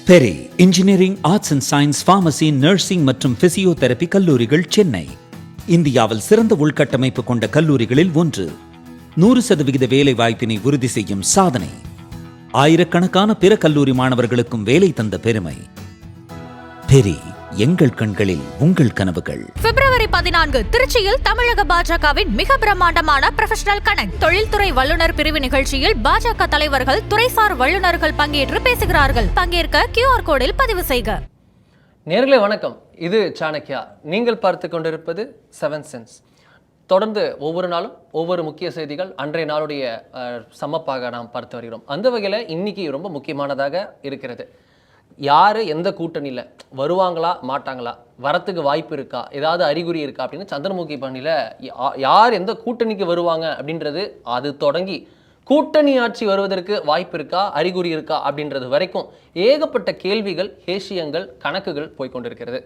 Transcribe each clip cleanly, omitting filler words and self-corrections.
Peri engineering, arts and science, pharmacy, nursing மற்றும் physiotherapy கல்லூரிகள் சென்னை இந்தியாவில் சிறந்த உள்கட்டமைப்பு கொண்ட கல்லூரிகளில் ஒன்று. 100% வேலை வாய்ப்பினை உறுதி செய்யும் சாதனை. ஆயிரக்கணக்கான பிற கல்லூரி மாணவர்களுக்கும் வேலை தந்த பெருமை. பெரி, எங்கள் கண்களில் உங்கள் கனவுகள். பிப்ரவரி 14 திருச்சியில் தமிழக பாஜகவின் மிக பிரம்மாண்டமான ப்ரொஃபஷனல் கனெக்ட் தொழில்துறை வல்லுநர் பிரிவு நிகழ்ச்சியில் பாஜக தலைவர்கள், துறைசார் வல்லுநர்கள் பங்கேற்று பேசுகிறார்கள். பங்கேற்க QR கோடில் பதிவு செய்க. நேர்களே வணக்கம், இது சாணக்யா. நீங்கள் பார்த்து கொண்டிருப்பது 7 சென்ஸ். தொடர்ந்து ஒவ்வொரு நாளும் ஒவ்வொரு முக்கிய செய்திகள் அன்றைய நாளுடைய சமப்பாக நாம் பார்த்து வருகிறோம். அந்த வகையில் இன்னைக்கு ரொம்ப முக்கியமானதாக இருக்கிறது. யார் எந்த கூட்டணியில் வருவாங்களா மாட்டாங்களா, வரத்துக்கு வாய்ப்பு இருக்கா, ஏதாவது அறிகுறி இருக்கா அப்படின்னு சந்திரமுகி பண்ணியில் யார் எந்த கூட்டணிக்கு வருவாங்க அப்படின்றது அது தொடங்கி கூட்டணி ஆட்சி வருவதற்கு வாய்ப்பு இருக்கா, அறிகுறி இருக்கா அப்படின்றது வரைக்கும் ஏகப்பட்ட கேள்விகள், ஹேஷியங்கள், கணக்குகள் போய்கொண்டிருக்கிறது.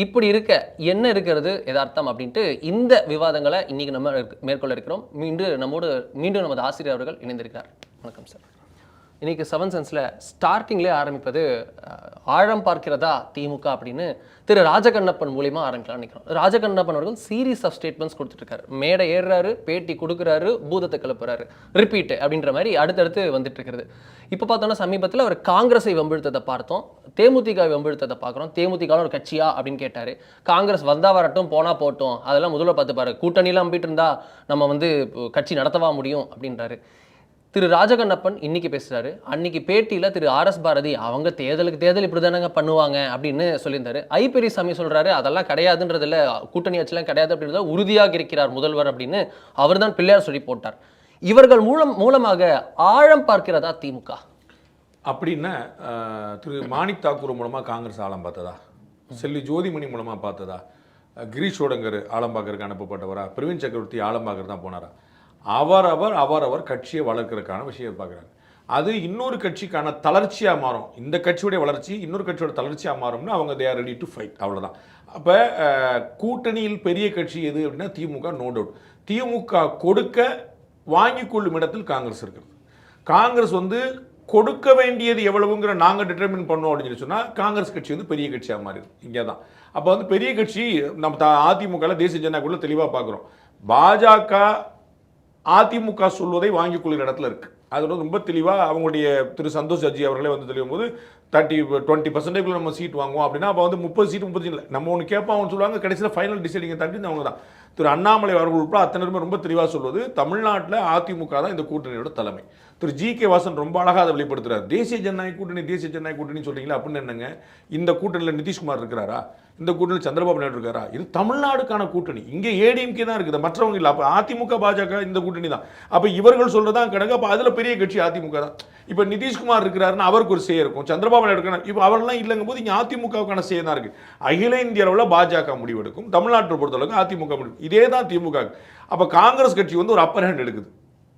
இப்படி இருக்க என்ன இருக்கிறது யதார்த்தம் அப்படின்ட்டு இந்த விவாதங்களை இன்னைக்கு நம்ம மேற்கொள்ள இருக்கிறோம். மீண்டும் நமது ஆசிரியர் அவர்கள் இணைந்திருக்கிறார். வணக்கம் சார். இன்னைக்கு 7 சென்ஸில் ஸ்டார்டிங்லேயே ஆரம்பிப்பது ஆழம் பார்க்கிறதா திமுக அப்படின்னு திரு ராஜகண்ணப்பன் மூலிமா ஆரம்பிக்கலாம் நினைக்கிறோம். ராஜகண்ணப்பன் அவர்கள் சீரீஸ் ஆஃப் ஸ்டேட்மெண்ட்ஸ் கொடுத்துட்ருக்காரு. மேடை ஏறுறாரு, பேட்டி கொடுக்குறாரு, பூதத்தை கிளப்புறாரு, ரிப்பீட் அப்படின்ற மாதிரி அடுத்தடுத்து வந்துட்டு இருக்கிறது. இப்போ பார்த்தோன்னா சமீபத்தில் அவர் காங்கிரஸை வெம்பெழுத்ததை பார்த்தோம், தேமுதிக வெம்பெழுத்ததை பார்க்குறோம். தேமுதிக ஒரு கட்சியா அப்படின்னு கேட்டார். காங்கிரஸ் வந்தால் வரட்டும், போனால் போட்டோம், அதெல்லாம் முதல்ல பார்த்துப்பாரு, கூட்டணியெல்லாம் நம்பிட்டு இருந்தா நம்ம கட்சி நடத்தவா முடியும் அப்படின்றாரு. திரு ராஜகண்ணப்பன் இன்னைக்கு பேசுறாரு. அன்னைக்கு பேட்டியில திரு RS பாரதி அவங்க தேர்தல் இப்படி தானங்க பண்ணுவாங்க அப்படின்னு சொல்லியிருந்தாரு. பெரியசாமி சொல்றாரு அதெல்லாம் கிடையாதுன்றதுல, கூட்டணி ஆட்சியெல்லாம் கிடையாது அப்படின்றத உறுதியாக இருக்கிறார் முதல்வர் அப்படின்னு அவர் தான் பிள்ளையார் சொல்லி போட்டார். இவர்கள் மூலமாக ஆழம் பார்க்கிறதா திமுக அப்படின்னா திரு மாணிக் தாக்கூர் மூலமா காங்கிரஸ் ஆழம் பார்த்ததா, செல்வி ஜோதிமணி மூலமா பார்த்ததா, கிரீஷ் சோடங்கர் ஆழம் பார்க்கறதுக்கு அனுப்பப்பட்டவரா, பிரவீன் சக்கரவர்த்தி ஆழம் பார்க்கறது தான் போனாரா? அவரவர் கட்சியை வளர்க்கறதுக்கான விஷயம் பார்க்குறாங்க. அது இன்னொரு கட்சிக்கான தளர்ச்சியாக மாறும். இந்த கட்சியுடைய வளர்ச்சி இன்னொரு கட்சியோட தளர்ச்சியாக மாறும்னு அவங்க they are ready to fight, அவ்வளோதான். அப்போ கூட்டணியில் பெரிய கட்சி எது அப்படின்னா திமுக, நோ டவுட். திமுக கொடுக்க வாங்கி கொள்ளும் இடத்தில் காங்கிரஸ் இருக்குது. காங்கிரஸ் கொடுக்க வேண்டியது எவ்வளவுங்கிற நாங்கள் டிட்டர்மின் பண்ணோம் அப்படின்னு சொன்னால் காங்கிரஸ் கட்சி பெரிய கட்சியாக மாறிடுது. இங்கே தான் அப்போ பெரிய கட்சி நம்ம அதிமுகவில் தேசிய ஜனநாயகக்குள்ள தெளிவாக பார்க்குறோம். பாஜக அதிமுக சொல்வதை வாங்கிக் கொள்கிற இடத்துல இருக்கு. அது ரொம்ப தெளிவாக அவங்களுடைய திரு சந்தோஷ் அஜி அவர்களே தெளிவும் போது 20% நம்ம சீட் வாங்குவோம் அப்படின்னா அப்போ 30 சீட் 30 இல்லை நம்ம ஒன்று கேட்போம், அவங்க சொல்லுவாங்க கடைசியில் ஃபைனல் டிசைடிங்கை தாண்டி அவங்க தான். திரு அண்ணாமலை அவர்கள் உட்பட அத்தனை பேருமே ரொம்ப தெளிவாக சொல்வது தமிழ்நாட்டில் அதிமுக தான் இந்த கூட்டணியோட தலைமை. திரு GK வாசன் ரொம்ப அழகாக அதை வெளிப்படுத்துறாரு. தேசிய ஜனநாயக கூட்டணி சொல்றீங்களா அப்படின்னு என்னங்க? இந்த கூட்டணியில் நிதிஷ்குமார் இருக்கிறாரா? இந்த கூட்டணியில் சந்திரபாபு நாயுடு இருக்காரா? இது தமிழ்நாடுக்கான கூட்டணி. இங்கே ADMK தான் இருக்குது, மற்றவங்க இல்லை. அப்போ அதிமுக பாஜக இந்த கூட்டணி தான். அப்போ இவர்கள் சொல்றதான் கணக்கு. அப்போ அதில் பெரிய கட்சி அதிமுக தான். இப்போ நிதிஷ்குமார் இருக்கிறாருன்னா அவருக்கு ஒரு சே இருக்கும், சந்திரபாபு நாயுடு இருக்காரு, இப்போ அவரெல்லாம் இல்லைங்கும் போது இங்கே அதிமுகவுக்கான சே தான் இருக்கு. அகில இந்திய அளவில் பாஜக முடிவெடுக்கும், தமிழ்நாட்டை பொறுத்தளவுக்கு அதிமுக முடிவு. இதே தான் திமுக. அப்போ காங்கிரஸ் கட்சி ஒரு அப்பர் ஹேண்ட் எடுக்குது.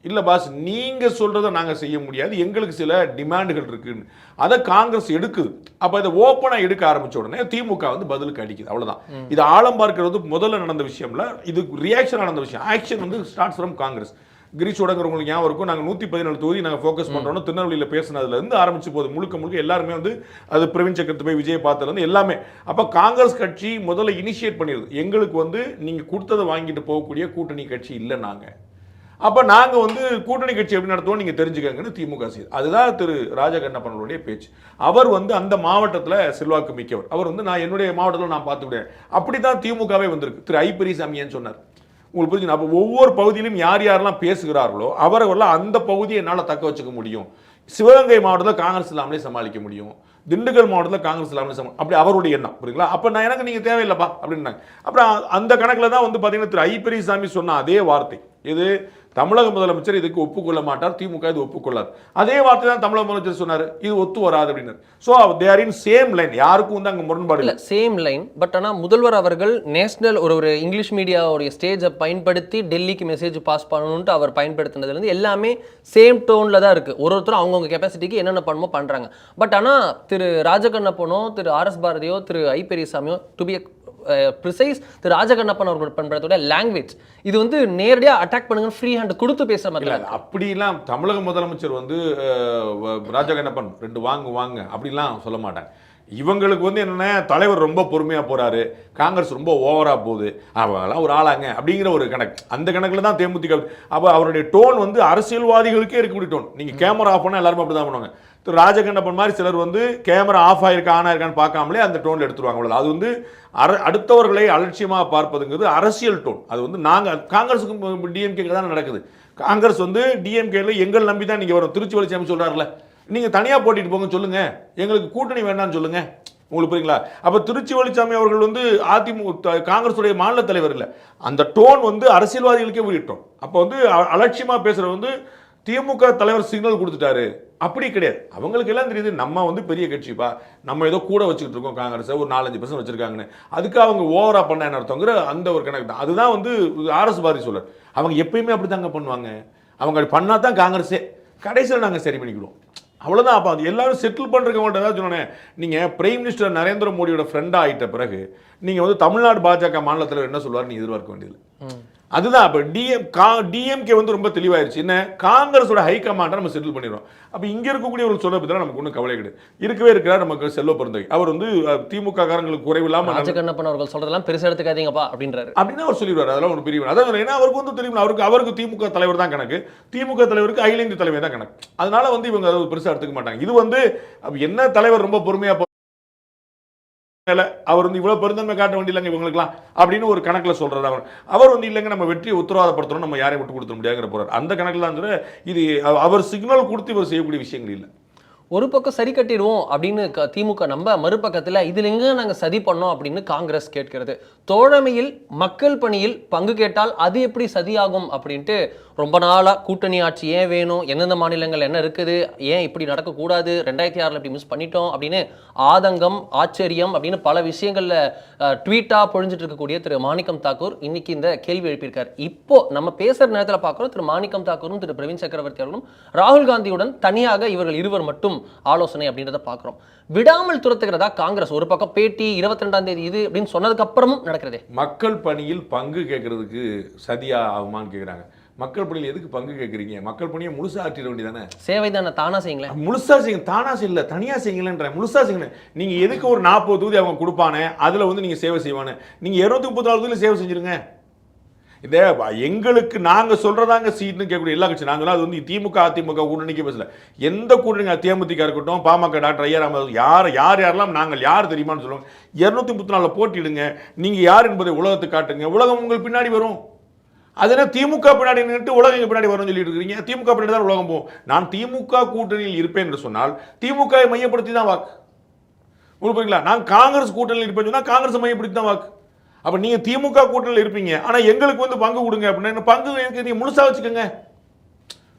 இல்லை பாஸ், நீங்கள் சொல்கிறத நாங்கள் செய்ய முடியாது, எங்களுக்கு சில டிமாண்டுகள் இருக்குன்னு அதை காங்கிரஸ் எடுக்குது. அப்போ இதை ஓப்பனாக எடுக்க ஆரம்பித்த உடனே திமுக பதிலுக்கு அடிக்குது, அவ்வளோதான். இது ஆழம் பார்க்கிறது முதல்ல நடந்த விஷயம்ல, இது ரியாக்ஷன் நடந்த விஷயம். Action starts from Congress. Girish Chodankar ஞாபகம் இருக்கும், நாங்கள் 117 தொகுதி நாங்கள் ஃபோக்கஸ் பண்ணுறோம் திருநெல்வேலியில் பேசினதுலேருந்து ஆரம்பிச்சு போது முழுக்க எல்லாருமே அது பிரவீன் சக்கரத்து போய் விஜய் பார்த்ததுலேருந்து எல்லாமே. அப்போ காங்கிரஸ் கட்சி முதல்ல இனிஷியேட் பண்ணிடுது, எங்களுக்கு நீங்கள் கொடுத்ததை வாங்கிட்டு போகக்கூடிய கூட்டணி கட்சி இல்லை நாங்கள். அப்போ நாங்கள் கூட்டணி கட்சி எப்படி நடத்துவோம் நீங்கள் தெரிஞ்சுக்கங்கன்னு திமுக செய்யுது. அதுதான் திரு ராஜகண்ணப்பனுடைய பேச்சு. அவர் அந்த மாவட்டத்தில் செல்வாக்கு மிக்கவர். அவர் நான் என்னுடைய மாவட்டத்தில் நான் பார்த்துக்கிட்டேன். அப்படி தான் திமுகவே வந்திருக்கு. திரு பெரியசாமின்னு சொன்னார், உங்களுக்கு புரிஞ்சுக்கணும். அப்போ ஒவ்வொரு பகுதியிலும் யாரெல்லாம் பேசுகிறார்களோ அவரெல்லாம் அந்த பகுதியை என்னால் தக்க வச்சுக்க முடியும். சிவகங்கை மாவட்டத்தில் காங்கிரஸ் இல்லாமலே சமாளிக்க முடியும், திண்டுக்கல் மாவட்டத்தில் காங்கிரஸ் இல்லாமல் அப்படி அவருடைய எண்ணம், புரியுங்களா? அப்போ நான் எனக்கு நீங்கள் தேவையில்லைப்பா அப்படின்னாங்க. அப்புறம் அந்த கணக்கில் தான் பார்த்தீங்கன்னா திரு பெரியசாமி சொன்ன அதே வார்த்தை, இது தமிழக முதலமைச்சர் இதுக்கு ஒப்புக்கொள்ள மாட்டார், திமுக இது ஒப்புக்கொள்ளாது. அதே வார்த்தை தான் தமிழக முதலமைச்சர் சொன்னார், இது ஒத்து வராது அப்படின்னாரு. So they are in same line, யாருக்கும் அங்கே முரண்பாடு இல்லை, சேம் லைன். பட் ஆனால் முதல்வர் அவர்கள் நேஷனல் ஒரு இங்கிலீஷ் மீடியாவுடைய ஸ்டேஜை பயன்படுத்தி டெல்லிக்கு மெசேஜ் பாஸ் பண்ணணுன்ட்டு அவர் பயன்படுத்தினதுலேருந்து எல்லாமே சேம் டோனில் தான் இருக்குது. ஒருத்தரும் அவங்கவுங்க கெப்பாசிட்டிக்கு என்னென்ன பண்ணுமோ பண்ணுறாங்க. பட் ஆனால் திரு ராஜகண்ணப்பனோ, திரு RS பாரதியோ, திரு பெரியசாமியோ டு பி ப்ரிசைஸ் திரு ராஜகண்ணப்பன் அவர்கள் பண்றதோட லாங்குவேஜ் இது வந்து நேரடியாக அட்டாக் பண்ணுங்க ஃப்ரீ ஹேண்ட் கொடுத்து பேசுற மாதிரி அப்படிலாம் தமிழக முதலமைச்சர் வந்து ராஜகண்ணப்பன் 2 வாங்க அப்படிலாம் சொல்ல மாட்டாங்க. இவங்களுக்கு வந்து என்னென்ன தலைவர் ரொம்ப பொறுமையாக போகிறாரு, காங்கிரஸ் ரொம்ப ஓவராக போகுது, அவங்களாம் ஒரு ஆளாங்க அப்படிங்கிற ஒரு கணக்கு. அந்த கணக்கில் தான் தேமுதிக. அப்போ அவருடைய டோன் வந்து அரசியல்வாதிகளுக்கே இருக்கக்கூடிய டோன். நீங்கள் கேமரா ஆஃப் பண்ணால் எல்லாருமே அப்படி தான் பண்ணுவாங்க. திரு ராஜகண்ணப்பன் மாதிரி சிலர் வந்து கேமரா ஆஃப் ஆயிருக்கா ஆன் ஆயிருக்கான்னு பார்க்காமலே அந்த டோனில் எடுத்துருவாங்க. அவ்வளோ அது வந்து அடுத்தவர்களை அலட்சியமாக பார்ப்பதுங்கிறது அரசியல் டோன். அது வந்து நாங்கள் காங்கிரஸுக்கும் டிஎம்கேக்கு தான் நடக்குது. காங்கிரஸ் வந்து டிஎம்கேல எங்கள் நம்பி தான் நீங்கள் வரும். திருச்சி வலிச்சாமி சொல்கிறார்ல, நீங்கள் தனியாக போட்டிட்டு போங்க சொல்லுங்க, எங்களுக்கு கூட்டணி வேண்டாம்னு சொல்லுங்க. உங்களுக்கு புரியுங்களா? அப்போ திருச்சி வலிச்சாமி அவர்கள் வந்து அதிமுக காங்கிரஸுடைய மாநில தலைவர் இல்லை. அந்த டோன் வந்து அரசியல்வாதிகளுக்கே உயிரிட்டோம். அப்போ வந்து அலட்சியமாக பேசுகிறது வந்து திமுக தலைவர் சிக்னல் கொடுத்துட்டாரு அப்படி கிடையாது. அவங்களுக்கு எல்லாம் தெரியுது நம்ம வந்து பெரிய கட்சிப்பா, நம்ம ஏதோ கூட வச்சுக்கிட்டு இருக்கோம் காங்கிரஸ் ஒரு 4-5% வச்சிருக்காங்கன்னு. அதுக்கு அவங்க ஓவரா பண்ண என்ன அர்த்தங்கிற அந்த ஒரு கணக்கு தான். அதுதான் வந்து ஆர்எஸ் பாரதி சொல்றாரு. அவங்க எப்பயுமே அப்படி தாங்க பண்ணுவாங்க, அவங்க பண்ணா தான் காங்கிரஸே கடைசியில் நாங்கள் சரி பண்ணிக்கிடுவோம். அவ்வளோதான். அப்போ அது எல்லாரும் செட்டில் பண்ணுறவங்கள்ட்ட ஏதாவது சொன்னேன். நீங்கள் பிரைம் மினிஸ்டர் நரேந்திர மோடியோட ஃப்ரெண்டாக ஆகிட்ட பிறகு நீங்கள் வந்து தமிழ்நாடு பாஜக மாநில தலைவர் என்ன சொல்லுவார் நீ எதிர்பார்க்க வேண்டியது. அதுதான். அப்போ டிஎம்கே வந்து ரொம்ப தெளிவாயிருச்சு. என்ன காங்கிரஸோட ஹைகமாண்டை நம்ம செட்டில் பண்ணிடுறோம். அப்போ இங்கே இருக்கக்கூடிய ஒரு சொல்ல பற்றி நமக்கு ஒன்றும் கவலை கிடையாது. இருக்கவே இருக்கிறார் நமக்கு செல்வ பெருந்தகை. அவர் வந்து திமுக காரங்களுக்கு குறைவில்லாமல் ராஜகண்ணப்பன் அவர்கள் சொல்றதெல்லாம் பெருசாக எடுத்துக்காதீங்கப்பா அப்படின்றாரு. அப்படின்னு அவர் சொல்லிடுவார். அதெல்லாம் ஒரு பிரிவு. அதாவது ஏன்னா அவருக்கு வந்து தெரியும், அவருக்கு திமுக தலைவர் தான் கணக்கு, திமுக தலைவருக்கு அகில இந்திய தலைவர் தான் கணக்கு. அதனால வந்து இவங்க அதை பெருசாக எடுத்துக்க மாட்டாங்க. இது வந்து என்ன தலைவர் ரொம்ப பொறுமையாக அவர் வந்து இவ்வளவு பெருந்தன்மை காட்ட வேண்டியலங்க இவங்களுக்குலாம் அப்படின்னு ஒரு கணக்கில் சொல்றது. அவர் வந்து இல்லைங்க நம்ம வெற்றியை உத்தரவாதப்படுத்தணும், நம்ம யாரையும் விட்டு கொடுத்த முடியாதுங்கிற போறார். அந்த கணக்கில் தான் இது அவர் சிக்னல் கொடுத்து இவர் செய்யக்கூடிய விஷயங்கள் இல்லை. ஒரு பக்கம் சரி கட்டிடுவோம் அப்படின்னு திமுக நம்ப, மறுபக்கத்தில் இதில் எங்க நாங்கள் சதி பண்ணோம் அப்படின்னு காங்கிரஸ் கேட்கிறது. தோழமையில் மக்கள் பணியில் பங்கு கேட்டால் அது எப்படி சதியாகும் அப்படின்ட்டு ரொம்ப நாளாக கூட்டணி ஆட்சி ஏன் வேணும், எந்தெந்த மாநிலங்கள் என்ன இருக்குது, ஏன் இப்படி நடக்கக்கூடாது, 2006 இப்படி மிஸ் பண்ணிட்டோம் அப்படின்னு ஆதங்கம் ஆச்சரியம் அப்படின்னு பல விஷயங்களில் ட்வீட்டாக பொழிஞ்சிட்டு இருக்கக்கூடிய திரு மாணிக்கம் தாக்கூர் இன்னைக்கு இந்த கேள்வி எழுப்பியிருக்கார். இப்போ நம்ம பேசுகிற நேரத்தில் பார்க்குறோம் திரு மாணிக்கம் தாக்கூரும் திரு பிரவீன் சக்கரவர்த்தி அவர்களும் ராகுல் காந்தியுடன் தனியாக இவர்கள் இருவர் மட்டும் ஆலோசனை அப்படின்றத பார்க்குறோம். விடாமல் துரத்துகிறதா காங்கிரஸ். ஒரு பக்கம் பேட்டி 22ஆம் தேதி இது அப்படின்னு சொன்னதுக்கு அப்புறமும் நடக்கிறதே. மக்கள் பணியில் பங்கு கேட்கறதுக்கு சதியா ஆகுமான்னு கேட்குறாங்க. மக்கள் பணியில் எதுக்கு பங்கு கேட்குறீங்க? மக்கள் பணியை முழுசா ஆற்றிட வேண்டியதானே. சேவை தானே, தானா செய்யுங்களேன். முழுசா செய்யுங்க, தானா செய்யல, தனியா செய்யுங்களேன்ற. முழுசா செய்யுங்க. நீங்க எதுக்கு ஒரு 40 தொகுதி அவங்க கொடுப்பானே அதுல வந்து நீங்க சேவை செய்வானே, நீங்க 234 தொகுதியில் சேவை செஞ்சிருங்க. இந்த எங்களுக்கு நாங்க சொல்றதாங்க சீட்னு கேட்கக்கூடிய எல்லா கட்சி நாங்களும் அது வந்து திமுக அதிமுக கூட்டணிக்கு பேசல. எந்த கூட்டணி தேமுதிக இருக்கட்டும், பாமக டாக்டர் ஐயா ராமதாஸ் யாரெல்லாம் நாங்கள் யார் தெரியுமான்னு சொல்லுவாங்க. 234 போட்டிடுங்க, நீங்க யார் என்பதை உலகத்துக்கு காட்டுங்க, உலகம் உங்கள் பின்னாடி வரும். அதனால் திமுக பின்னாடி நின்று உலகம் பின்னாடி வரும்னு சொல்லிட்டு இருக்கிறீங்க. திமுக பின்னாடி தான் உலகம் போகும். நான் திமுக கூட்டணியில் இருப்பேன் என்று சொன்னால் திமுக மையப்படுத்தி தான் வாக்கு. உங்களுக்கு புரியுங்களா? நான் காங்கிரஸ் கூட்டணியில் இருப்பேன்னு சொன்னால் காங்கிரஸ் மையப்படுத்தி தான் வாக்கு. அப்போ நீங்கள் திமுக கூட்டணியில் இருப்பீங்க, ஆனால் எங்களுக்கு வந்து பங்கு கொடுங்க அப்படின்னா பங்கு எனக்கு நீங்கள் முழுசாக வச்சுக்கோங்க.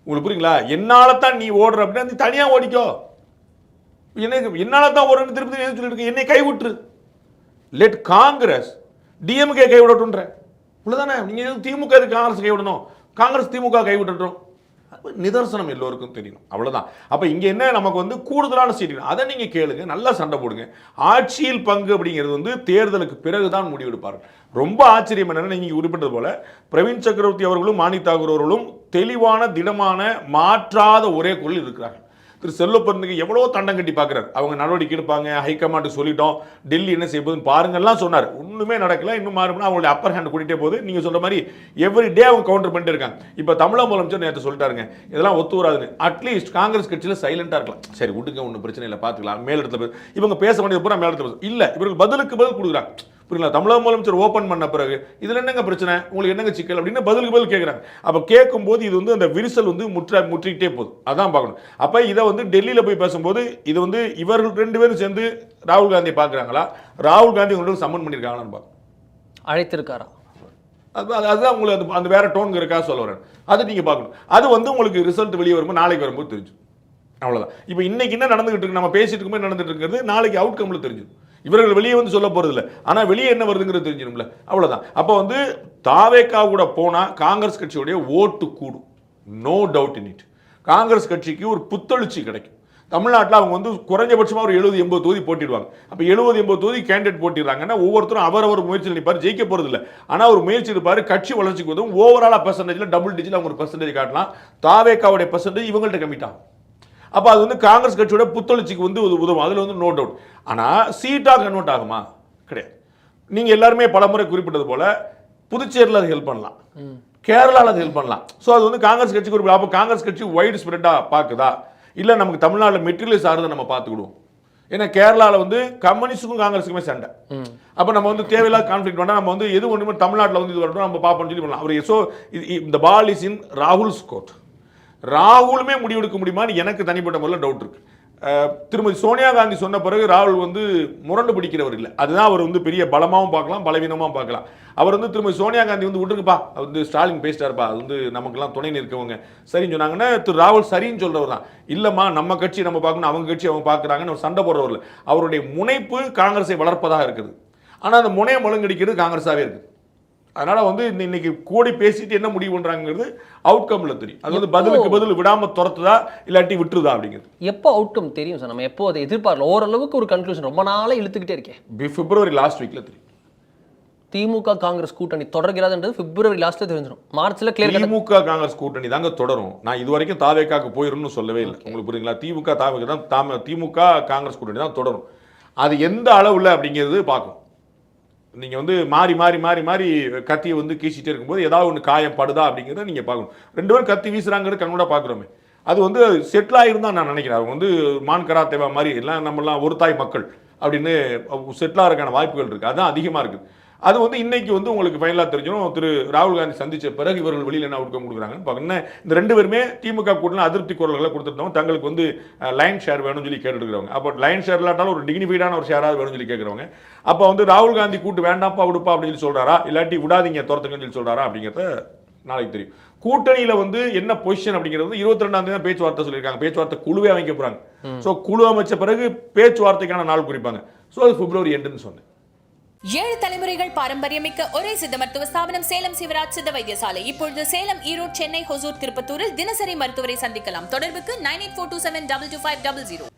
உங்களுக்கு புரியுங்களா? என்னால் தான் நீ ஓடுற அப்படின்னா நீ தனியாக ஓடிக்கோ. என்னால் தான் ஓடுறேன்னு திருப்பி சொல்லிட்டு இருக்க, என்னை கைவிட்டுரு. லெட் காங்கிரஸ் டிஎம்கே கைவிடட்டுன்ற இவ்வளவுதானே. நீங்க திமுக காங்கிரஸ் கைவிடணும், காங்கிரஸ் திமுக கைவிட்டுறோம். நிதர்சனம் எல்லோருக்கும் தெரியும். அவ்வளவுதான். அப்ப இங்க என்ன நமக்கு வந்து கூடுதலான சீட்டு அதை நீங்க கேளுங்க, நல்லா சண்டை போடுங்க. ஆட்சியில் பங்கு அப்படிங்கிறது வந்து தேர்தலுக்கு பிறகுதான் முடிவெடுப்பார்கள். ரொம்ப ஆச்சரியம் என்னன்னா, நீங்க குறிப்பிட்டது போல பிரவீன் சக்கரவர்த்தி அவர்களும் மாணிக் தாக்கூர் அவர்களும் தெளிவான திடமான மாற்றாத ஒரே குரல் இருக்கிறார்கள். திரு செல்வப்பெருந்தகை எவ்வளோ தண்டம் கட்டி பார்க்குறாரு. அவங்க நடவடிக்கை எடுப்பாங்க, ஹைகமாண்டு சொல்லிட்டோம், டெல்லி என்ன செய்ய போகுதுன்னு பாருங்கள்லாம் சொன்னார். ஒன்றுமே நடக்கல. இன்னும் மாறுபடினா அவங்களுடைய அப்பர் ஹேண்ட் கூட்டிகிட்டே போகுது. நீங்கள் சொல்கிற மாதிரி எவ்ரி டே அவங்க கவுண்டர் பண்ணிட்டு இருக்காங்க. இப்போ தமிழக முதலமைச்சர் நேற்று சொல்லிட்டாருங்க, இதெல்லாம் ஒத்து வராதுன்னு. அட்லீஸ்ட் காங்கிரஸ் கட்சியில் சைலண்டாக இருக்கலாம். சரி விட்டுங்க, ஒன்றும் பிரச்சனை இல்லை, பார்த்துக்கலாம். மேலிடத்தில் இவங்க பேச வேண்டியது பூரா மேலிடத்தில் இல்லை, இவர்கள் பதிலுக்கு பதில் கொடுக்குறாங்க. புரியுங்களா? தமிழக முதலமைச்சர் ஓப்பன் பண்ண பிறகு இதில் என்னங்க பிரச்சனை, உங்களுக்கு என்னங்க சிக்கல் அப்படின்னு பதிலுக்கு பதில் கேட்குறாங்க. அப்போ கேட்கும்போது இது வந்து அந்த விரிசல் வந்து முற்றிக்கிட்டே போகுது. அதான் பார்க்கணும். அப்போ இதை வந்து டெல்லியில் போய் பேசும்போது இது வந்து இவர்கள் 2 பேரும் சேர்ந்து ராகுல் காந்தியை பார்க்குறாங்களா, ராகுல் காந்தி உங்களுக்கு சம்மன் பண்ணியிருக்காங்களான்னு பார்க்கணும். அழைத்திருக்காரா? அதுதான் உங்களுக்கு அந்த வேற டோன் இருக்கா சொல்ல வரேன். அதை நீங்கள் பார்க்கணும். அது வந்து உங்களுக்கு ரிசல்ட் வெளியே வரும்போது நாளைக்கு வரும்போது தெரிஞ்சு. அவ்வளோதான். இப்போ இன்னைக்கு என்ன நடந்துகிட்டு இருக்கு, நம்ம பேசிட்டு இருக்கும்போது நடந்துட்டு இருக்கிறது நாளைக்கு அவுட்கம்ல தெரிஞ்சு. இவர்கள் வெளியே வந்து சொல்ல போறது இல்லை, ஆனால் வெளியே என்ன வருதுங்கிறது தெரிஞ்சிடும்ல. அவ்வளோதான். அப்போ வந்து தாவேகா கூட போனால் காங்கிரஸ் கட்சியுடைய ஓட்டு கூடும், no doubt in it. Congress கட்சிக்கு ஒரு புத்தெழுச்சி கிடைக்கும். தமிழ்நாட்டில் அவங்க வந்து குறைஞ்சபட்சமாக ஒரு 70-80 தொகுதி போட்டிடுவாங்க. அப்போ 70-80 தொகுதி கேண்டிடேட் போட்டிடுறாங்கன்னா ஒவ்வொருத்தரும் அவரவர் முயற்சியில் நிற்பார், ஜெயிக்க போகிறது இல்லை. ஆனால் ஒரு முயற்சி இருப்பார், கட்சி வளர்ச்சிக்கு உதவும். ஓவராலாக பெர்சன்டேஜில் டபுள் டிஜிட் அவங்க ஒரு பெர்சன்டேஜ் காட்டலாம். தாவேக்காவுடைய பெர்சன்டேஜ் இவங்கள்ட்ட கமிட் ஆகும். அப்போ அது வந்து காங்கிரஸ் கட்சியோட புத்தொழிச்சிக்கு வந்து உதவும். அதில் வந்து நோ டவுட். ஆனால் சீட்டாக கன்வெர்ட் ஆகுமா? கிடையாது. நீங்கள் எல்லாருமே பலமுறை குறிப்பிட்டது போல புதுச்சேரியில் அது ஹெல்ப் பண்ணலாம், கேரளாவில் அது ஹெல்ப் பண்ணலாம். ஸோ அது வந்து காங்கிரஸ் கட்சிக்கு ஒரு அப்போ காங்கிரஸ் கட்சி வைடு ஸ்ப்ரெட்டாக பார்க்குதா, இல்லை நமக்கு தமிழ்நாட்டில் மெட்டீரியல்ஸ் ஆறுதை நம்ம பார்த்துக்கிடுவோம். ஏன்னா கேரளாவில் வந்து கம்யூனிஸ்டுக்கும் காங்கிரஸுக்குமே சண்டை. அப்போ நம்ம வந்து தேவையில்லாத கான்ஃப்ளிக்ட் வேண்டாம், நம்ம வந்து எது ஒன்றுமே தமிழ்நாட்டில் வந்து இது வரட்டும் நம்ம பார்ப்போம்னு சொல்லி பண்ணலாம். அவர் ஸோ இந்த ball is in Rahul's court. ராகுலுமே முடிவெடுக்க முடியுமான்னு எனக்கு தனிப்பட்ட முறையில் டவுட் இருக்கு. திருமதி சோனியா காந்தி சொன்ன பிறகு ராகுல் வந்து முரண்டு பிடிக்கிறவர் இல்லை. அதுதான் அவர் வந்து பெரிய பலமாகவும் பார்க்கலாம், பலவீனமாகவும் பார்க்கலாம். அவர் வந்து திருமதி சோனியா காந்தி வந்து விட்டுருக்குப்பா, வந்து ஸ்டாலின் பேசிட்டாருப்பா, அது வந்து நமக்கெல்லாம் துணை நிற்கவங்க சரின்னு சொன்னாங்கன்னா திரு ராகுல் சரின்னு சொல்றவர் தான். இல்லைம்மா நம்ம கட்சி நம்ம பார்க்கணும், அவங்க கட்சி அவங்க பார்க்குறாங்கன்னு ஒரு சண்டை போடுறவர் இல்லை. அவருடைய முனைப்பு காங்கிரஸை வளர்ப்பதாக இருக்குது. ஆனால் அந்த முனையை முழங்கடிக்கிறது காங்கிரஸாகவே இருக்குது. அதனால வந்து இன்னைக்கு கோடி பேசிட்டு என்ன முடிவு பண்றாங்கிறது அவுட்கம்ல தெரியும். அது வந்து பதிலுக்கு பதில் விடாம துரத்துதா இல்லாட்டி விட்டுருதா அப்படிங்கிறது எப்போ அவுட்கம் தெரியும் சார்? நம்ம எப்போ அதை எதிர்பார்க்கலாம்? ஓரளவுக்கு ஒரு கன்க்ளூஷன் ரொம்ப நாளா இழுத்துக்கிட்டே இருக்கேன். பிப்ரவரி லாஸ்ட் வீக்ல தெரியும். திமுக காங்கிரஸ் கூட்டணி தொடர்கிறதுன்றது பிப்ரவரி லாஸ்ட்ல தெரிஞ்சிடும். மார்ச்ல கிளியர். திமுக காங்கிரஸ் கூட்டணி தாங்க தொடரும். நான் இது வரைக்கும் தாவேக்காக்கு போயிருன்னு சொல்லவே இல்லை. உங்களுக்கு புரியுங்களா? திமுக தாவேக்கு தான் திமுக காங்கிரஸ் கூட்டணி தான் தொடரும். அது எந்த அளவுல அப்படிங்கிறது பார்க்கும். நீங்கள் வந்து மாறி மாறி மாறி மாறி கத்தியை வந்து கீசிட்டே இருக்கும்போது ஏதாவது ஒன்று காயம் படுதா அப்படிங்கிறத நீங்கள் பார்க்கணும். ரெண்டு பேரும் கத்தி வீசுறாங்கிறது கண்ணோட பார்க்குறோமே, அது வந்து செட்டில் ஆகிருந்தான் நான் நினைக்கிறேன். அவங்க வந்து மான் கரா தேவா மாதிரி எல்லாம் நம்மளாம் ஒரு தாய் மக்கள் அப்படின்னு செட்டில் ஆகிறதுக்கான வாய்ப்புகள் இருக்குது. அதுதான் அதிகமாக இருக்குது. அது வந்து இன்னைக்கு வந்து உங்களுக்கு ஃபைனலாக தெரிஞ்சிடும். திரு ராகுல் காந்தி சந்திச்ச பிறகு இவர்கள் வெளியில் என்ன அவுட்கம் கொடுக்குறாங்கன்னு பார்க்கணும். இந்த ரெண்டு பேருமே திமுக கூட்டணி அதிருப்தி குரல்களை கொடுத்துருந்தவங்க, தங்களுக்கு வந்து லைன் ஷேர் வேணும்னு சொல்லி கேட்டுருக்கிறவங்க. அப்போ லைன் ஷேர் இல்லாட்டாலும் ஒரு டிக்னிஃபைடான ஒரு ஷேராக வேணும்னு சொல்லி கேட்குறவங்க. அப்போ வந்து ராகுல் காந்தி கூட்டு வேண்டாம்ப்பா விடுப்பா அப்படின்னு சொல்லி சொல்கிறாரா, இல்லாட்டி விடாதீங்க துரத்துங்கன்னு சொல்லி சொல்கிறாரா அப்படிங்கிறத நாளைக்கு தெரியும். கூட்டணியில் வந்து என்ன பொசிஷன் அப்படிங்கிறது 22ஆம் தேதி பேச்சுவார்த்தை சொல்லியிருக்காங்க. பேச்சுவார்த்தை குழுவே அமைக்க போகிறாங்க. ஸோ குழு அமைச்ச பிறகு பேச்சுவார்த்தைக்கான நாள் குறிப்பாங்க. ஸோ அது பிப்ரவரி எண்டுன்னு சொன்னேன். 7 தலைமுறைகள் பாரம்பரியமிக்க ஒரே சித்த மருத்துவ ஸ்தாபனம் சேலம் சிவராஜ் சித்த வைத்தியசாலை. இப்பொழுது சேலம், ஈரோடு, சென்னை, ஹொசூர், திருப்பத்தூரில் தினசரி மருத்துவரை சந்திக்கலாம். தொடர்புக்கு 9842722500.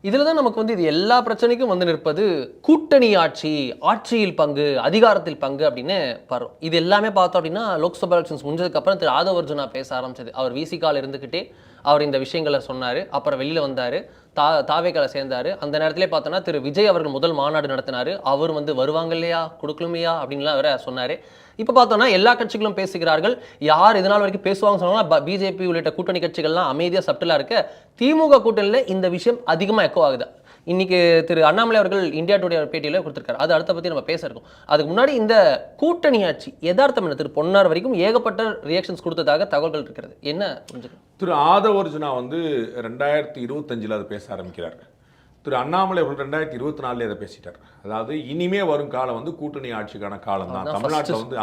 இதுல தான் நமக்கு வந்து இது எல்லா பிரச்சனைக்கும் வந்து நிற்பது கூட்டணி ஆட்சி, ஆட்சியில் பங்கு, அதிகாரத்தில் பங்கு அப்படின்னு பாரு. இது எல்லாமே பார்த்தோம் அப்படின்னா லோக்சபா எலெக்ஷன்ஸ் முடிஞ்சதுக்கு அப்புறம் திரு ஆதவ் அர்ஜுனா பேச ஆரம்பிச்சது. அவர் விசிகால இருந்துகிட்டே அவர் இந்த விஷயங்களை சொன்னாரு. அப்புறம் வெளியில வந்தாரு, தாவேக்கால சேர்ந்தாரு. அந்த நேரத்திலே பார்த்தோன்னா திரு விஜய் அவர்கள் முதல் மாநாடு நடத்தினாரு. அவர் வந்து வருவாங்க இல்லையா, கொடுக்கலுமையா அப்படின்லாம் வேற சொன்னாரு. இப்போ பார்த்தோன்னா எல்லா கட்சிகளும் பேசுகிறார்கள். யார் இதனால் வரைக்கும் பேசுவாங்க சொன்னாலும் பிஜேபி உள்ளிட்ட கூட்டணி கட்சிகள்லாம் அமைதியாக சப்டிலாக இருக்க, திமுக கூட்டணியில் இந்த விஷயம் அதிகமாக எக்கோ ஆகுது. இன்னைக்கு திரு அண்ணாமலை அவர்கள் இந்தியா டுடே பேட்டியில் கொடுத்திருக்காரு. அது அடுத்த பற்றி நம்ம பேச இருக்கோம். அதுக்கு முன்னாடி இந்த கூட்டணி ஆட்சி யதார்த்தம் என்ன? திரு பொன்னார் வரைக்கும் ஏகப்பட்ட ரியாக்ஷன்ஸ் கொடுத்ததாக தகவல்கள் இருக்கிறது. என்ன புரிஞ்சுக்கணும்? திரு ஆதவ் அர்ஜுனா வந்து 2025 அதை பேச ஆரம்பிக்கிறார். திரு அண்ணாமலை அவர்கள் 2024 அதை பேசிட்டார். அதாவது இனிமே வரும் காலம் வந்து கூட்டணி ஆட்சிக்கான காலம் தான். தமிழ்நாட்டில் வந்து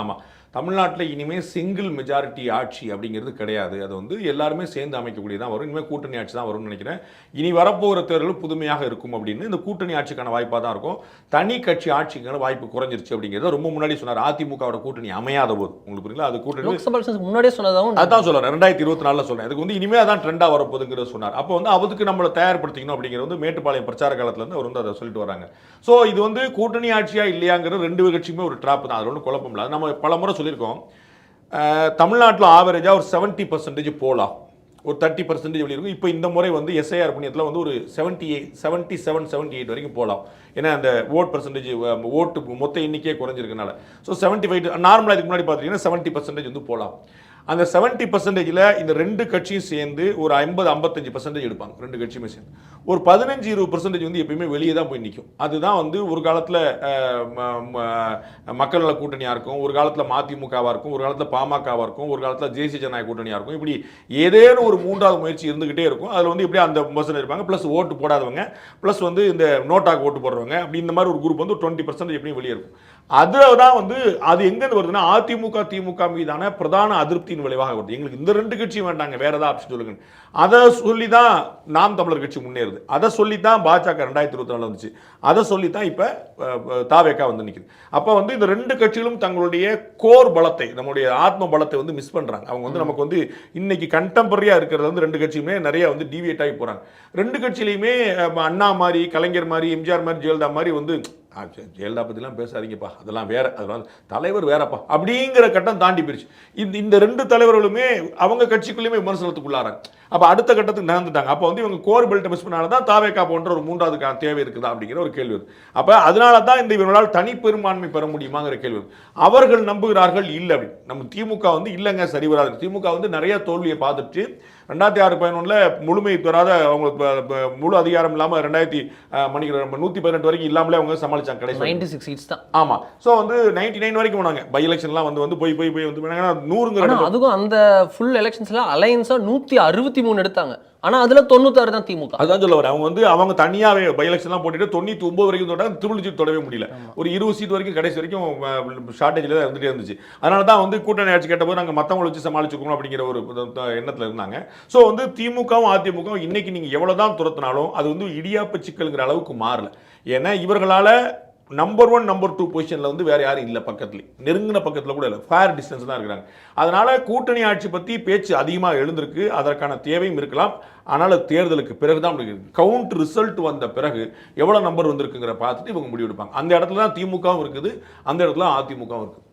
தமிழ்நாட்டில் இனிமே சிங்கிள் மெஜாரிட்டி ஆட்சி அப்படிங்கிறது கிடையாது. அது வந்து எல்லாருமே சேர்ந்து அமைக்கக்கூடியதான் வரும். இனிமேல் கூட்டணி ஆட்சி தான் வரும்னு நினைக்கிறேன். இனி வரப்போகிற தேர்தல் புதுமையாக இருக்கும் அப்படின்னு இந்த கூட்டணி ஆட்சிக்கான வாய்ப்பாக தான் இருக்கும். தனி கட்சி ஆட்சிக்கான வாய்ப்பு குறைஞ்சிருச்சு அப்படிங்கிறத ரொம்ப முன்னாடி சொன்னார். அதிமுகவோட கூட்டணி அமையாத போது உங்களுக்கு புரியல, அது கூட்டணி முன்னாடியே சொன்னதாகவும் அதான் சொல்றேன். 2024 சொல்றேன். அதுக்கு வந்து இனிமே அதான் ட்ரெண்டா வரப்போகுதுங்கிறத சொன்னார். அப்போ வந்து அதுக்கு நம்மளை தயார்படுத்திக்கணும் அப்படிங்கிறது வந்து மேட்டுப்பாளையம் பிரச்சார காலத்துல இருந்து அவர் வந்து அதை சொல்லிட்டு வராங்க. ஸோ இது வந்து கூட்டணி ஆட்சியா இல்லையாங்கிறது ரெண்டு கட்சியுமே ஒரு ட்ராப் தான். அது ஒன்றும் குழப்பம் இல்லை. நம்ம பல முறை சொல்லியிருக்கோம். தமிழ்நாட்டில் ஆவரேஜாக ஒரு 70% போலாம், ஒரு 30% எப்படி இருக்கும். இப்போ இந்த முறை வந்து எஸ்ஐஆர் புண்ணியத்தில் வந்து ஒரு 77-78 வரைக்கும் போகலாம். ஏன்னா அந்த ஓட்டு மொத்த எண்ணிக்கையே குறைஞ்சிருக்கனால. ஸோ 75 நார்மலாக இதுக்கு முன்னாடி பார்த்தீங்கன்னா 70% வந்து போகலாம். அந்த 70%ல் இந்த ரெண்டு கட்சியும் சேர்ந்து ஒரு 50-55% எடுப்பாங்க. ரெண்டு கட்சியுமே சேர்ந்து ஒரு 15-20% வந்து எப்பயுமே வெளியே தான் போய் நிற்கும். அதுதான் வந்து ஒரு காலத்தில் மக்கள் நல கூட்டணியாக இருக்கும், ஒரு காலத்தில் மதிமுகவாக இருக்கும், ஒரு காலத்தில் பாமகவாக இருக்கும், ஒரு காலத்தில் தேசிய ஜனநாயக கூட்டணியாக இருக்கும். இப்படி ஏதேனும் ஒரு மூன்றாவது முயற்சி இருந்துகிட்டே இருக்கும். அதில் வந்து இப்படி அந்த பர்சன்ட் இருப்பாங்க. ப்ளஸ் ஓட்டு போடாதவங்க, ப்ளஸ் வந்து இந்த நோட்டாக்கு ஓட்டு போடுறவங்க, அப்படி இந்த மாதிரி ஒரு குரூப் வந்து 20% எப்படியும் வெளியே இருக்கும். அதுதான் வந்து அது எங்கேருந்து வருதுன்னா அதிமுக திமுக மீதான பிரதான அதிருப்தியின் விளைவாக வருது. எங்களுக்கு இந்த ரெண்டு கட்சியும் வேண்டாங்க, வேற ஏதாவது ஆப்ஷன் சொல்லுங்க. அதை சொல்லி தான் நாம் தமிழர் கட்சி முன்னேறுது. வருது. அதை சொல்லித்தான் பாஜக 2024 வந்துச்சு. அதை சொல்லித்தான் இப்ப தாவேகா வந்து நிக்குது. அப்ப வந்து இந்த ரெண்டு கட்சிகளும் தங்களுடைய கோர் பலத்தை, நம்முடைய ஆத்ம பலத்தை வந்து மிஸ் பண்றாங்க. அவங்க வந்து நமக்கு வந்து இன்னைக்கு கண்டெம்பரரியா இருக்கிறது வந்து ரெண்டு கட்சியுமே நிறைய வந்து டிவியேட் ஆகி போறாங்க. ரெண்டு கட்சியிலையுமே அண்ணா மாதிரி, கலைஞர் மாதிரி, எம்ஜிஆர் மாதிரி, ஜெயலலிதா மாதிரி வந்து ஜெயலலிதா பற்றிலாம் பேசாதீங்கப்பா, அதெல்லாம் வேற, அதெல்லாம் தலைவர் வேறப்பா அப்படிங்கிற கட்டம் தாண்டி போயிடுச்சு. இந்த ரெண்டு தலைவர்களுமே அவங்க கட்சிக்குள்ளேயுமே விமர்சனத்துக்குள்ளாராங்க. அப்போ அடுத்த கட்டத்துக்கு நகர்ந்துட்டாங்க. அப்போ வந்து இவங்க கோர் பெல்ட்டை மிஸ் பண்ணால்தான் தாவேகா போன்ற ஒரு மூன்றாவது தேவை இருக்குதா அப்படிங்கிற ஒரு கேள்வி வருது. அப்போ அதனால தான் இந்த இவர்களால் தனி பெரும்பான்மை பெற முடியுமாங்கிற கேள்வி வருது. அவர்கள் நம்புகிறார்கள் இல்லை அப்படின்னு. நம்ம திமுக வந்து இல்லைங்க சரி வராது. திமுக வந்து நிறைய தோல்வியை பார்த்துட்டு 2006-11 முழுமை பெறாத, அவங்க முழு அதிகாரம் இல்லாமல் 118 வரைக்கும் இல்லாமலே அவங்க சமாளிச்சாங்க. கடைசி 96 சீட்ஸ் தான். ஆமா. சோ வந்து 99 வரைக்கும் போனாங்க. பை எலெக்ஷன்லாம் வந்து போய் வந்து 100ங்கிற அதுவும் அந்த ஃபுல் எலெக்ஷன்ஸ்ல அலையன்ஸா 163 எடுத்தாங்க. ஆனா அதுல 96 தான் திமுக. அதான் சொல்ல வரேன். அவங்க வந்து அவங்க தனியாவே பை எலெக்ஷன்லாம் போட்டுட்டு 99 வரைக்கும் தொட்டாங்க. திருவள்ளூர் சீட் தொடவே முடியல. ஒரு 20 சீட் வரைக்கும் கடைசி வரைக்கும் ஷார்டேஜ்ல தான் இருந்துட்டே இருந்துச்சு. அதனால தான் வந்து கூட்டணி ஆட்சி கேட்டபோது நாங்கள் மற்றவங்களை வச்சு சமாளிச்சுக்கணும் அப்படிங்கிற ஒரு எண்ணத்தில் இருந்தாங்க. ஸோ வந்து திமுகவும் அதிமுகவும் இன்னைக்கு நீங்கள் எவ்வளோதான் துரத்தினாலும் அது வந்து இடியாப்ப சிக்கலுங்கிற அளவுக்கு மாறல. ஏன்னா இவர்களால் நம்பர் 1 நம்பர் 2 பொசிஷனில் வந்து வேற யாரும் இல்லை, பக்கத்துல நெருங்கின பக்கத்தில் கூட இல்லை, ஃபேர் டிஸ்டன்ஸ் தான் இருக்கிறாங்க. அதனால கூட்டணி ஆட்சி பற்றி பேச்சு அதிகமாக எழுந்திருக்கு. அதற்கான தேவையும் இருக்கலாம். ஆனால் தேர்தலுக்கு பிறகுதான் கவுண்ட் ரிசல்ட் வந்த பிறகு எவ்வளோ நம்பர் வந்திருக்குங்கிற பார்த்துட்டு இவங்க முடிவெடுப்பாங்க. அந்த இடத்துல தான் திமுகவும் இருக்குது, அந்த இடத்துல அதிமுகவும் இருக்குது.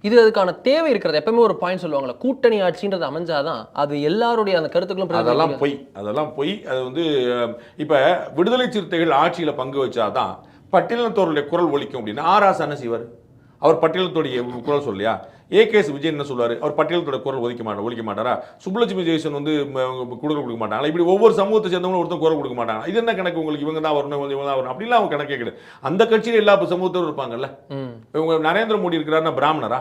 இது அதுக்கான தேவை இருக்கிறது. எப்பவுமே ஒரு பாயிண்ட் சொல்லுவாங்களா, கூட்டணி ஆட்சின்றது அமைஞ்சாதான் அது எல்லாருடைய அந்த கருத்துக்களும். அதெல்லாம் போய் அது வந்து இப்ப விடுதலை சிறுத்தைகள் ஆட்சியில பங்கு வச்சாதான் பட்டியலினத்தோருடைய குரல் ஒலிக்கும் அப்படின்னா ஆராசா என்ன செய்வார்? அவர் பட்டியலத்துடைய குரல் சொல்லியா? ஏகேஎஸ் விஜய் என்ன சொல்வாரு? அவர் பட்டியலத்தோட குரல் ஒலிக்க மாட்டாரா? சுப்புலட்சுமி ஜெயசன் வந்து குரல் கொடுக்க மாட்டாங்களா? இப்படி ஒவ்வொரு சமூகத்தை சேர்ந்தவங்களும் ஒருத்தர் குரல் கொடுக்க மாட்டாங்க. இது என்ன கணக்கு உங்களுக்கு? இவங்க தான் வரணும், இவங்க தான் வரணும் அப்படிலாம் அவங்க கணக்கே கிடையாது. அந்த கட்சியில் எல்லா சமூகத்தரும் இருப்பாங்கல்ல. இவங்க நரேந்திர மோடி இருக்கிறாருன்னா பிராமணரா?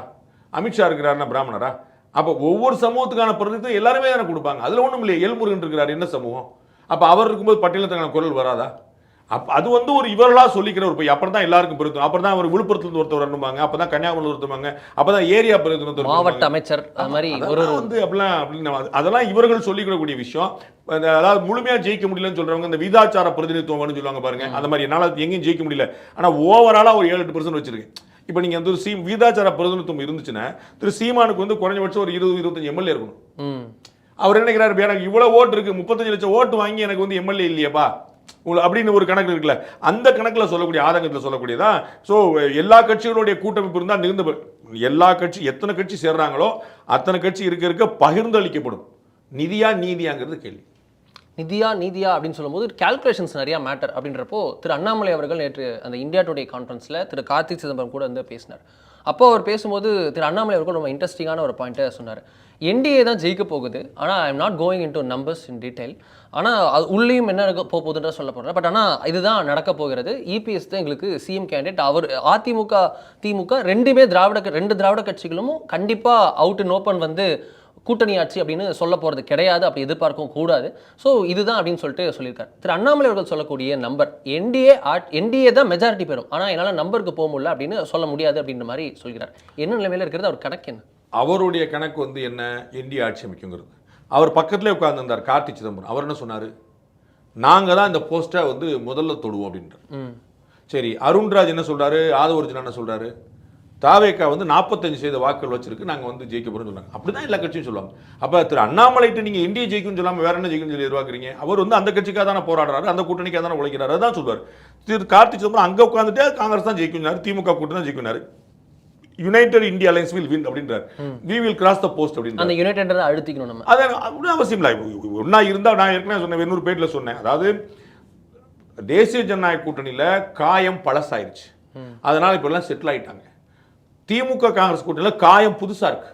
அமித்ஷா இருக்கிறாருன்னா பிராமணரா? அப்போ ஒவ்வொரு சமூகத்துக்கான பிரதிநிதித்துவம் எல்லாருமே தானே கொடுப்பாங்க. அதுல ஒன்றும் இல்லையா? எல்முருகன் இருக்கிறார், என்ன சமூகம்? அப்போ அவர் இருக்கும்போது பட்டியலத்துக்கான குரல் வராதா? அது வந்து ஒரு இவர்களா சொல்லிக்கிற ஒரு போய். அப்புறம் தான் எல்லாருக்கும் பொருத்தும். அப்புறம் தான் ஒரு விழுப்புரத்துல ஒருத்தர் வரணுமாங்க, அப்பதான் கன்னியாகுமரி ஒருத்தருவாங்க, அப்பதான் ஏரியா பிரதிநிதி, மாவட்ட அமைச்சர், அது மாதிரி வந்து அப்படின்னு அதெல்லாம் இவர்கள் சொல்லிக்கூடக்கூடிய விஷயம். அதாவது முழுமையா ஜெயிக்க முடியலன்னு சொல்றவங்க இந்த விதாச்சார பிரதிநிதித்துவம் சொல்லுவாங்க பாருங்க, அந்த மாதிரி என்னால எங்கேயும் ஜெயிக்க முடியல, ஆனா ஓவராலா ஒரு 7-8% வச்சிருக்கேன். இப்போ நீங்க வந்து வீதாச்சார பிரதிநிதித்துவம் இருந்துச்சுன்னா திரு சீமானுக்கு வந்து குறைஞ்சபட்சம் ஒரு 20-25 எம்எல்ஏ இருக்கணும். அவர் என்ன நினைக்கிறாரு, எனக்கு இவ்வளவு ஓட்டு இருக்கு, 35 லட்சம் ஓட்டு வாங்கி எனக்கு வந்து எம்எல்ஏ இல்லையப்பா அப்படின்னு ஒரு கணக்கு இருக்குல்ல, அந்த கணக்கில் சொல்லக்கூடிய ஆதங்கத்தில் சொல்லக்கூடியதான். ஸோ எல்லா கட்சிகளுடைய கூட்டமைப்பு இருந்தால் நிகழ்ந்து எல்லா கட்சி எத்தனை கட்சி சேர்றாங்களோ அத்தனை கட்சி இருக்க பகிர்ந்து அளிக்கப்படும். நிதியா நீதியாங்கிறது கேள்வி. நிதியா நீதியா அப்படின்னு சொல்லும்போது கால்குலேஷன்ஸ் நிறைய மேட்டர் அப்படின்றப்போ திரு அண்ணாமலை அவர்கள் நேற்று அந்த இந்தியா டுடே கான்ஃபரன்ஸில் திரு கார்த்திக் சிதம்பரம் கூட வந்து பேசினார். அப்போ அவர் பேசும்போது திரு அண்ணாமலை அவர்கள் ரொம்ப இன்ட்ரெஸ்டிங்கான ஒரு பாயிண்ட்டை சொன்னார். என்டிஏ தான் ஜெயிக்க போகுது, ஆனால் I am not going in to numbers in detail, ஆனால் அது உள்ளேயும் என்ன போகுதுன்ற சொல்ல போகிறேன். பட் ஆனால் இதுதான் நடக்க போகிறது. இபிஎஸ் தான் எங்களுக்கு சிஎம் கேண்டிடேட். அவர் அதிமுக திமுக ரெண்டு திராவிட கட்சிகளும் கண்டிப்பாக அவுட் இன் ஓப்பன் வந்து கூட்டணி ஆட்சி அப்படின்னு சொல்ல போகிறது கிடையாது, அப்படி எதிர்பார்க்கவும் கூடாது. ஸோ இதுதான் அப்படின்னு சொல்லிட்டு சொல்லியிருக்காரு. திரு அண்ணாமலை அவர்கள் சொல்லக்கூடிய நம்பர் என்டிஏ தான் மெஜாரிட்டி பெறும், ஆனால் என்னால் நம்பருக்கு போக முடியல அப்படின்னு சொல்ல முடியாது அப்படின்ற மாதிரி சொல்கிறார். என்ன நிலைமையில் இருக்கிறது? அவர் கணக்கு என்ன? அவருடைய கணக்கு வந்து என்ன? என்டிஏ ஆட்சி அமைக்குங்கிறது. அவர் பக்கத்திலே உட்கார்ந்துருந்தார் கார்த்திக் சிதம்பரம். அவர் என்ன சொன்னார்? நாங்கள் தான் இந்த போஸ்ட்டை வந்து முதல்ல தொடுவோம் அப்படின்றார். சரி, அருண்ராஜ் என்ன சொல்றாரு? ஆதவர்ஜுனா என்ன சொல்றாரு? தாவேக்கா வந்து 45% வாக்குகள் வச்சிருக்கு, நாங்கள் வந்து ஜெயிக்க போறோம்னு சொன்னாங்க. அப்படிதான் எல்லா கட்சியும் சொல்லுவாங்க. அப்போ திரு அண்ணாமலைட்டு நீங்கள் என்டிஏ ஜெயிக்கும்னு சொல்லாமல் வேற என்ன ஜெயிக்கும்னு சொல்லி எதிர்பார்க்குறீங்க? அவர் வந்து அந்த கட்சிக்காக தானே போராடுறாரு, அந்த கூட்டணிக்காக தானே உழைக்கிறாரு, அதான் சொல்வார். திரு கார்த்திக் சிதம்பரம் அங்கே உட்காந்துட்டு காங்கிரஸ் தான் ஜெயிக்கும், திமுக கூட்டணி தான் ஜெயிக்கும், United India alliance will win அப்படின்றார். we will cross the post அப்படின்றார். அந்த யுனைடெட் அழுத்திக்கணும் நம்ம. அது அவசியம் இல்லை. ஒன்னா இருந்தா நான் ஏற்கனவே சொன்னேன், 200 பேஜ்ல சொன்னேன். அதாவது தேசிய ஜனநாயக கூட்டணியில காயம் பழசாயிருச்சு, அதனால இப்ப எல்லாம் செட்டில் ஆயிட்டாங்க. திமுக காங்கிரஸ் கூட்டணியில காயம் புதுசா இருக்கு.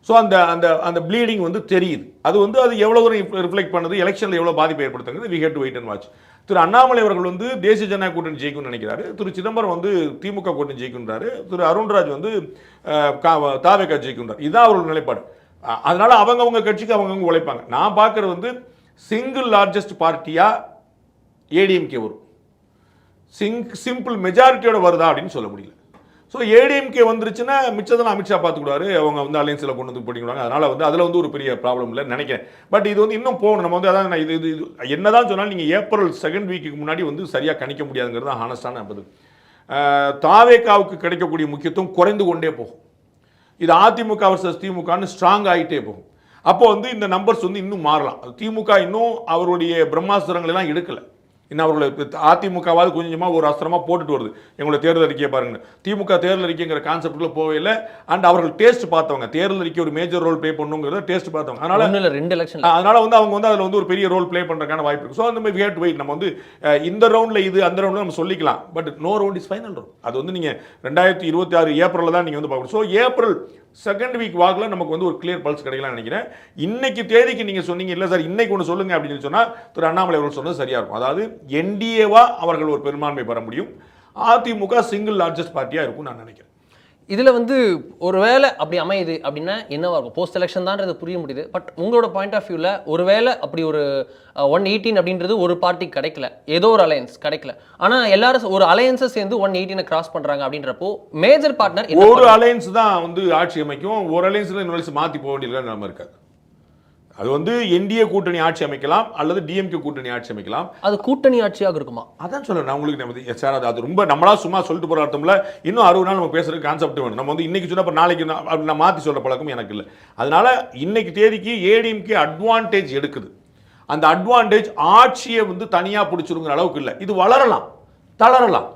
ஸோ அந்த அந்த அந்த ப்ளீடிங் வந்து தெரியுது. அது வந்து அது எவ்வளவு தூரம் ரிஃப்ளெக்ட் பண்ணுது, எலெக்ஷன்ல எவ்வளவு பாதிப்பை ஏற்படுத்துங்கிறது we have to wait and watch. Thiru Annamalai அவர்கள் வந்து தேசிய ஜனநாயக கூட்டணி ஜெயிக்கும்னு நினைக்கிறாரு. திரு சிதம்பரம் வந்து திமுக கூட்டணி ஜெயிக்கின்றாரு. திரு அருண்ராஜ் வந்து தாவேகா ஜெயிக்கின்றார். இதுதான் அவர்கள் நிலைப்பாடு. அதனால அவங்க கட்சிக்கு அவங்க உழைப்பாங்க. நான் பார்க்கறது வந்து சிங்கிள் லார்ஜஸ்ட் பார்ட்டியா ஏடிஎம்கே வரும், சிம்பிள் மெஜாரிட்டியோட வருதா அப்படின்னு சொல்ல முடியல. ஸோ ஏடிஎம்கே வந்துருச்சுன்னா மிச்சதெல்லாம் அமித்ஷா பார்த்துக்கிடுவாரு, அவங்க வந்து அலையன்ஸில் கொண்டு வந்து போட்டிக்கிடுவாங்க. அதனால் வந்து அதில் வந்து ஒரு பெரிய ப்ராப்ளம் இல்லைன்னு நினைக்கிறேன். பட் இது வந்து இன்னும் போகணும். நம்ம வந்து அதான் நான் இது என்ன தான் சொன்னாலும் நீங்கள் ஏப்ரல் 2nd வீக்குக்கு முன்னாடி வந்து சரியாக கணிக்க முடியாதுங்கிறது தான் ஹானஸ்டான பதில். தாவேகாவுக்கு கிடைக்கக்கூடிய முக்கியத்துவம் குறைந்து கொண்டே போகும். இது அதிமுக வர்சஸ் திமுகன்னு ஸ்ட்ராங் ஆகிட்டே போகும். அப்போ வந்து இந்த நம்பர்ஸ் வந்து இன்னும் மாறலாம். திமுக இன்னும் அவருடைய பிரம்மாஸ்திரங்கள் எல்லாம் எடுக்கலை. இன்னும் அவர்களை அதிமுகவாவது கொஞ்சமாக ஒரு அஸ்திரமாக போட்டுட்டு வருது. எங்களோட தேர்தல் அறிக்கையை பாருங்க. திமுக தேர்தல் அறிக்கைங்கிற கான்செப்ட்ல போவே இல்லை. அண்ட் அவர்கள் டேஸ்ட் பார்த்தவங்க, தேர்தல் அறிக்கை ஒரு மேஜர் ரோல் ப்ளே பண்ணுங்கிறத டேஸ்ட் பார்த்தவங்க. அதனால வந்து அவங்க வந்து அதில் வந்து ஒரு பெரிய ரோல் ப்ளே பண்ணுறதுக்கான வாய்ப்பு இருக்கு. ஸோ அந்த மாதிரி we have to wait. நம்ம வந்து இந்த ரவுண்டில் இது அந்த ரவுண்டில் நம்ம சொல்லிக்கலாம். But no round is final round. அது வந்து நீங்கள் 2026 ஏப்ரலில் தான் நீங்கள் வந்து பார்க்கணும். ஸோ ஏப்ரல் 2nd வீக் வாக்கில் நமக்கு வந்து ஒரு கிளியர் பல்ஸ் கிடைக்கலாம்னு நினைக்கிறேன். இன்னைக்கு தேதிக்கு நீங்கள் சொன்னீங்க இல்லை சார் இன்னைக்கு ஒன்று சொல்லுங்க அப்படின்னு சொன்னால் திரு அண்ணாமலை அவர்கள் சொன்னது சரியாக இருக்கும். அதாவது என்டிஏவா அவர்கள் ஒரு பெரும்பான்மை பெற முடியும், அதிமுக சிங்கிள் லார்ஜஸ்ட் பார்ட்டியாக இருக்கும் நான் நினைக்கிறேன். இதில் வந்து ஒருவேளை அப்படி அமையுது அப்படின்னா என்னவா இருக்கும்? போஸ்ட் எலெக்ஷன் தான்றது புரிய முடியுது. பட் உங்களோட பாயிண்ட் ஆஃப் வியூவில் ஒருவேளை அப்படி ஒரு 118 அப்படின்றது ஒரு பார்ட்டி கிடைக்கல, ஏதோ ஒரு அலையன்ஸ் கிடைக்கல, ஆனால் எல்லாரும் ஒரு அலையன்ஸை சேர்ந்து 118 கிராஸ் பண்ணுறாங்க அப்படின்றப்போ மேஜர் பார்ட்னர் ஒரு அலையன்ஸ் தான் வந்து ஆட்சி அமைக்கும். ஒரு அலையன்ஸில் இன்னொரு மாற்றி போக வேண்டியது நம்ம இருக்காது. அது வந்து என்டிஏ கூட்டணி ஆட்சி அமைக்கலாம் அல்லது டிஎம்கே கூட்டணி ஆட்சி அமைக்கலாம். அது கூட்டணி ஆட்சியாக இருக்குமா? அதான் சொல்றேன் நான் உங்களுக்கு. சார் அது ரொம்ப நம்மளா சும்மா சொல்லிட்டு போகிற அர்த்தம்ல. இன்னும் 60 நாள் நம்ம பேசுறதுக்கு கான்செப்ட் வேணும். நம்ம வந்து இன்னைக்கு சொன்னால் நாளைக்கு நான் மாற்றி சொல்கிற பழக்கம் எனக்கு இல்லை. அதனால இன்னைக்கு தேதிக்கு ஏடிஎம்கே அட்வான்டேஜ் எடுக்குது. அந்த அட்வான்டேஜ் ஆட்சியை வந்து தனியாக பிடிச்சிருங்கிற அளவுக்கு இல்லை. இது வளரலாம், தளரலாம்.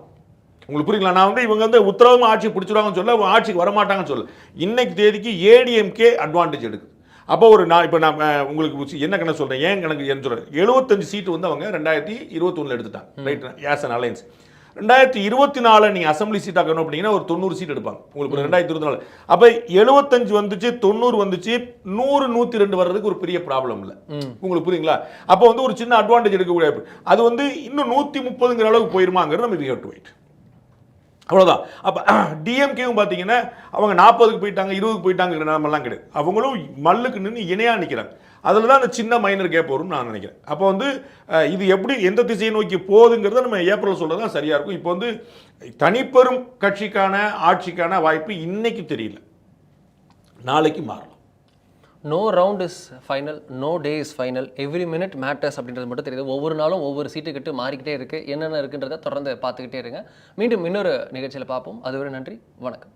உங்களுக்கு புரியுங்களா? நான் வந்து இவங்க வந்து உத்தரவாதமாக ஆட்சி பிடிச்சிருவாங்கன்னு சொல்ல, ஆட்சிக்கு வரமாட்டாங்கன்னு சொல்ல. இன்னைக்கு தேதிக்கு ஏடிஎம்கே அட்வான்டேஜ் எடுக்குது. அப்போ ஒரு நான் இப்போ நான் உங்களுக்கு என்ன கணக்கு சொல்கிறேன், ஏன் கணக்கு என்ன சொல்கிறேன், 75 சீட்டு வந்து அவங்க 2021 எடுத்துட்டாங்க, ரைட், ஆஸ் அன் அலையன்ஸ். 2024 நீங்கள் அசம்பிளி சீட்டாக கணக்கு பண்ணிங்கன்னா ஒரு 90 சீட் எடுப்பாங்க உங்களுக்கு 2024. அப்போ 75 வந்துச்சு, 90 வந்துச்சு, 100 102 வர்றதுக்கு ஒரு பெரிய ப்ராப்ளம் இல்லை. உங்களுக்கு புரியுங்களா? அப்போ வந்து ஒரு சின்ன அட்வான்டேஜ் எடுக்கக்கூடிய அது வந்து இன்னும் 130ங்கிற அளவுக்கு போயிருமாங்கிறது நம்ம we have to wait. அவ்வளோதான். அப்போ டிஎம்கேவும் பார்த்தீங்கன்னா அவங்க 40க்கு போயிட்டாங்க, 20க்கு போயிட்டாங்கிற நிலமெல்லாம் கிடையாது. அவங்களும் மல்லுக்கு நின்று இணையாக நிற்கிறாங்க. அதில் தான் அந்த சின்ன மைனர் கேப் வரும்னு நான் நினைக்கிறேன். அப்போ வந்து இது எப்படி எந்த திசையை நோக்கி போகுதுங்கிறத நம்ம ஏப்ரல் சொல்கிறது தான் சரியாக இருக்கும். இப்போ வந்து தனிப்பெரும் கட்சிக்கான ஆட்சிக்கான வாய்ப்பு இன்னைக்கு தெரியல, நாளைக்கு மாறலாம். No round is final, no day is final, every minute matters அப்படின்றது மட்டும் தெரியுது. ஒவ்வொரு நாளும் ஒவ்வொரு சீட்டுக்கிட்டு மாறிக்கிட்டே இருக்குது. என்னென்ன இருக்குன்றதை தொடர்ந்து பார்த்துக்கிட்டே இருங்க. மீண்டும் இன்னொரு நிகழ்ச்சியில் பார்ப்போம். அதுவரை நன்றி, வணக்கம்.